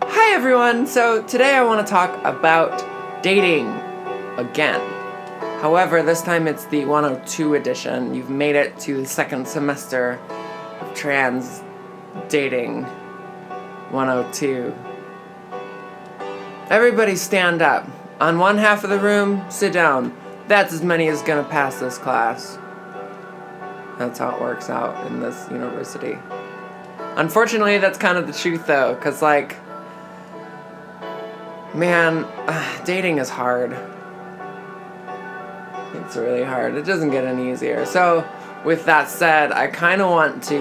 Hi everyone! So today I want to talk about dating again. However, this time it's the 102 edition. You've made it to the second semester of trans dating 102. Everybody stand up. On one half of the room, sit down. That's as many as gonna pass this class. That's how it works out in this university. Unfortunately, that's kind of the truth though, because man, dating is hard. It's really hard. It doesn't get any easier. So, with that said, I kind of want to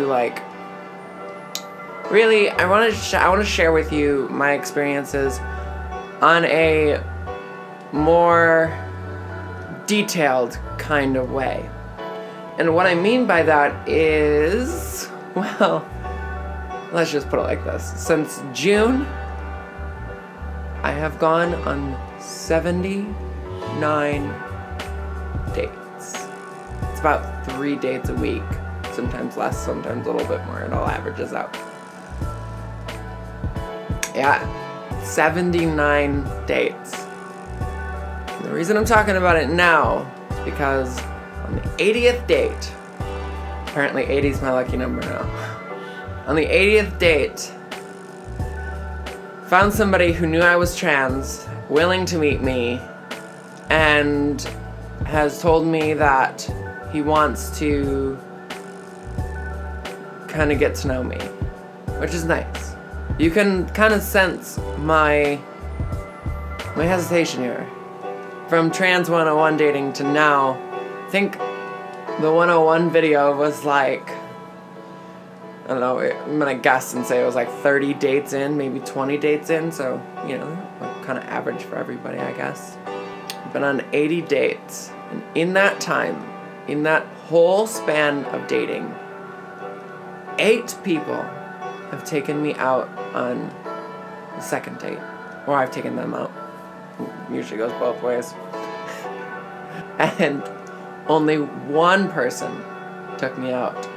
really, I want to share with you my experiences on a more detailed kind of way. And what I mean by that is, well, let's just put it like this. Since June, I have gone on 79 dates. It's about 3 dates a week. Sometimes less, sometimes a little bit more. It all averages out. Yeah, 79 dates. And the reason I'm talking about it now is because on the 80th date, apparently 80 is my lucky number now. On the 80th date, found somebody who knew I was trans, willing to meet me, and has told me that he wants to kind of get to know me, which is nice. You can kind of sense my hesitation here. From trans 101 dating to now, I think the 101 video was I don't know, I'm gonna guess and say it was 30 dates in, maybe 20 dates in, so, kind of average for everybody, I guess. I've been on 80 dates, and in that time, in that whole span of dating, 8 people have taken me out on the second date, or I've taken them out. It usually goes both ways. And only one person took me out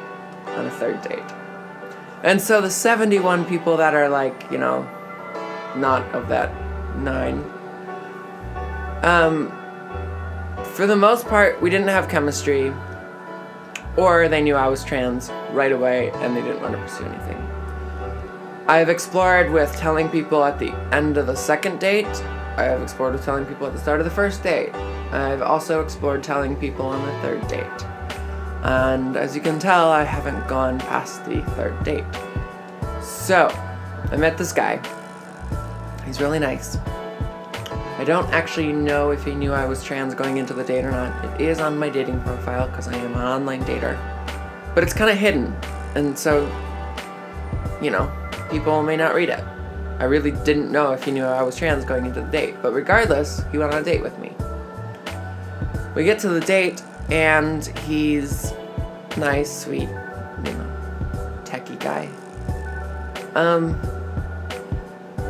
on a third date. And so the 71 people that are not of that 9, for the most part, we didn't have chemistry, or they knew I was trans right away and they didn't want to pursue anything. I've explored with telling people at the end of the second date. I have explored with telling people at the start of the first date. I've also explored telling people on the third date. And as you can tell, I haven't gone past the third date. So, I met this guy. He's really nice. I don't actually know if he knew I was trans going into the date or not. It is on my dating profile because I am an online dater. But it's kind of hidden. And so, people may not read it. I really didn't know if he knew I was trans going into the date. But regardless, he went on a date with me. We get to the date, and he's nice, sweet, techie guy.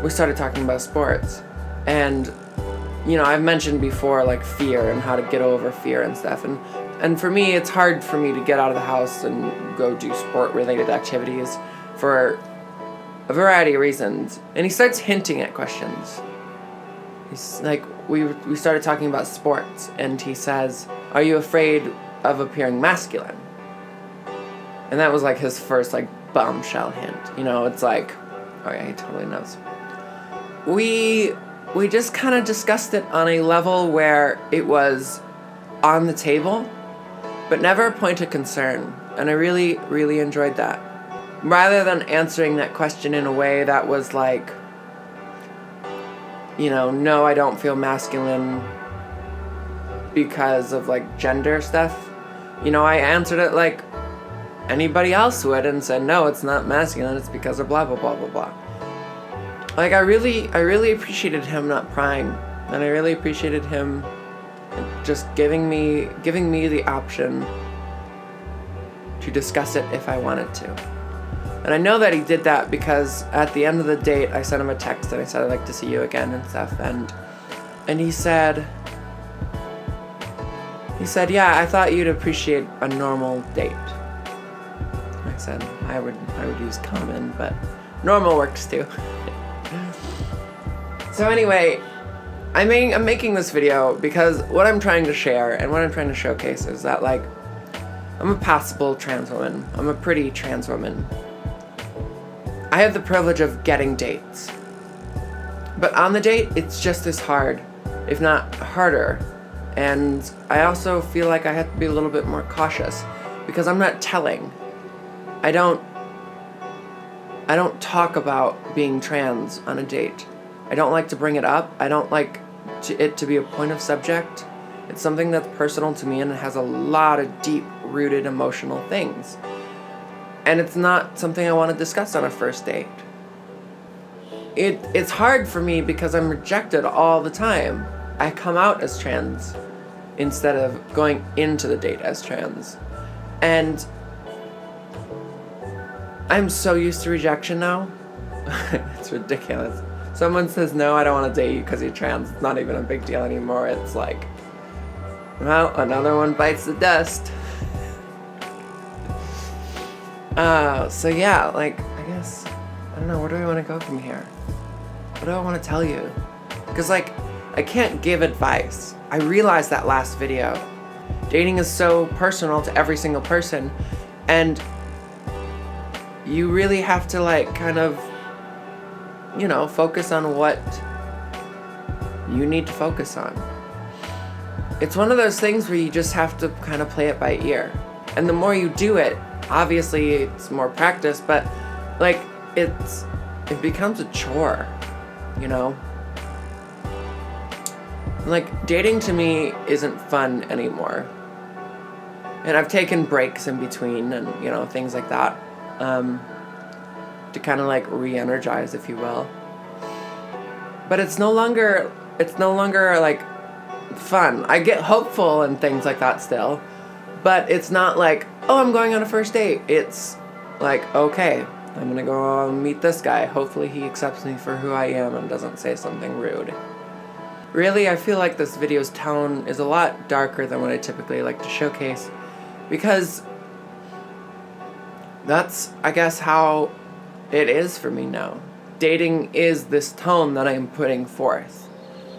We started talking about sports, and I've mentioned before fear and how to get over fear and stuff, and for me it's hard for me to get out of the house and go do sport related activities for a variety of reasons. And he starts hinting at questions. He's we started talking about sports, and he says, "Are you afraid of appearing masculine?" And that was his first bombshell hint. It's oh yeah, he totally knows. We just kind of discussed it on a level where it was on the table, but never a point of concern. And I really, really enjoyed that. Rather than answering that question in a way that was no, I don't feel masculine because of gender stuff. I answered it like anybody else would and said, no, it's not masculine, it's because of blah, blah, blah, blah, blah. I really appreciated him not prying, and I really appreciated him just giving me the option to discuss it if I wanted to. And I know that he did that because at the end of the date, I sent him a text and I said, I'd like to see you again and stuff. And he said, yeah, I thought you'd appreciate a normal date. I said, I would use common, but normal works too. So anyway, I'm making this video because what I'm trying to share and what I'm trying to showcase is that, like, I'm a passable trans woman. I'm a pretty trans woman. I have the privilege of getting dates. But on the date, it's just as hard, if not harder. And I also feel like I have to be a little bit more cautious because I'm not telling. I don't talk about being trans on a date. I don't like to bring it up. I don't like it to be a point of subject. It's something that's personal to me and it has a lot of deep-rooted emotional things. And it's not something I want to discuss on a first date. It's hard for me because I'm rejected all the time. I come out as trans instead of going into the date as trans. And I'm so used to rejection now. It's ridiculous. Someone says, no, I don't want to date you because you're trans. It's not even a big deal anymore. It's like, well, another one bites the dust. So yeah, like, I guess, I don't know, where do I want to go from here? What do I want to tell you? Because, like, I can't give advice. I realized that last video. Dating is so personal to every single person, and you really have to, like, kind of, you know, focus on what you need to focus on. It's one of those things where you just have to kind of play it by ear. And the more you do it, obviously it's more practice, but, like, it becomes a chore, you know? Like, dating to me isn't fun anymore. And I've taken breaks in between and, you know, things like that, to kind of, like, re-energize, if you will. But it's no longer, like, fun. I get hopeful and things like that still, but it's not like, oh, I'm going on a first date. It's like, okay, I'm gonna go meet this guy. Hopefully he accepts me for who I am and doesn't say something rude. Really, I feel like this video's tone is a lot darker than what I typically like to showcase, because that's, I guess, how it is for me now. Dating is this tone that I'm putting forth.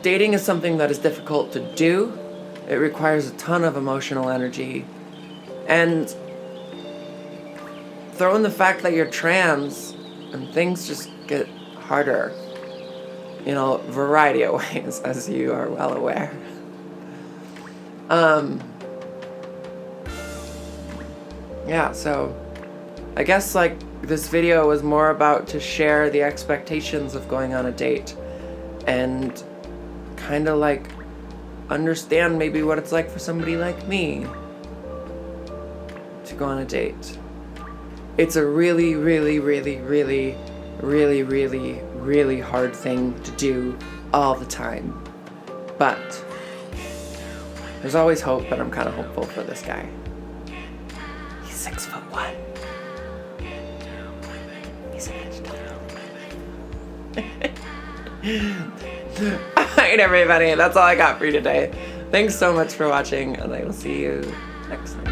Dating is something that is difficult to do. It requires a ton of emotional energy. And throw in the fact that you're trans, and things just get harder in a variety of ways, as you are well aware. Yeah, so I guess, like, this video was more about to share the expectations of going on a date and kind of, like, understand maybe what it's like for somebody like me to go on a date. It's a really, really, really, really, really, really, really hard thing to do all the time. But there's always hope, and I'm kind of hopeful for this guy. He's 6'1". He's an inch taller. Alright, everybody, that's all I got for you today. Thanks so much for watching, and I will see you next time.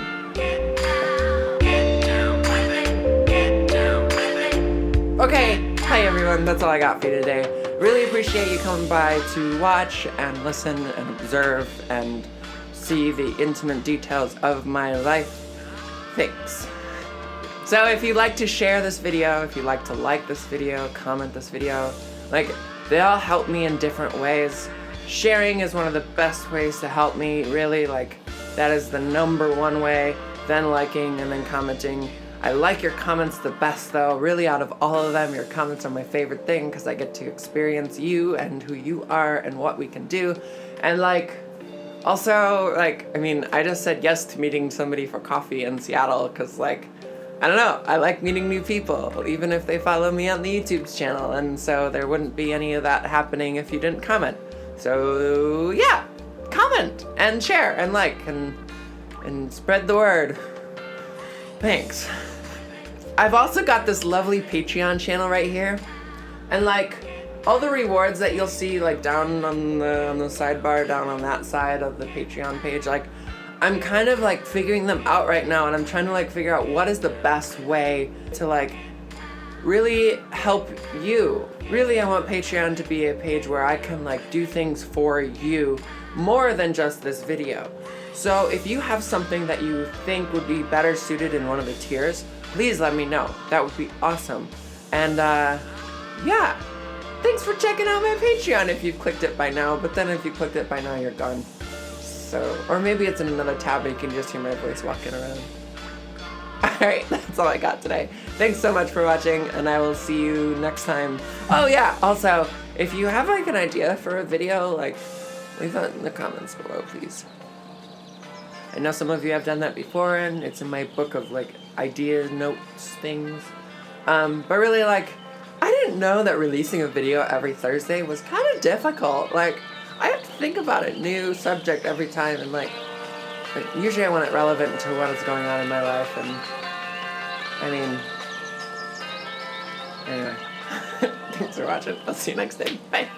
Okay, hi everyone, that's all I got for you today. Really appreciate you coming by to watch and listen and observe and see the intimate details of my life. Thanks. So if you'd like to share this video, if you'd like to like this video, comment this video, like, they all help me in different ways. Sharing is one of the best ways to help me, really. Like, that is the #1 way, then liking and then commenting. I like your comments the best, though. Really, out of all of them, your comments are my favorite thing because I get to experience you and who you are and what we can do. And, like, also, like, I mean, I just said yes to meeting somebody for coffee in Seattle because, like, I don't know, I like meeting new people, even if they follow me on the YouTube channel, and so there wouldn't be any of that happening if you didn't comment. So, yeah, comment and share and like and spread the word. Thanks. I've also got this lovely Patreon channel right here, and, like, all the rewards that you'll see, like, down on the sidebar, down on that side of the Patreon page, like, I'm kind of, like, figuring them out right now, and I'm trying to, like, figure out what is the best way to, like, really help you. Really, I want Patreon to be a page where I can like do things for you more than just this video. So if you have something that you think would be better suited in one of the tiers, please let me know. That would be awesome. And yeah, thanks for checking out my Patreon if you've clicked it by now, but then if you clicked it by now, you're gone. So, or maybe it's in another tab and you can just hear my voice walking around. Alright, that's all I got today. Thanks so much for watching, and I will see you next time. Oh yeah, also, if you have like an idea for a video, like, leave that in the comments below, please. I know some of you have done that before, and it's in my book of like ideas, notes, things. But really, like, I didn't know that releasing a video every Thursday was kind of difficult. Like, I have to think about a new subject every time, and like, usually I want it relevant to what is going on in my life, and I mean, anyway. Thanks for watching. I'll see you next time. Bye.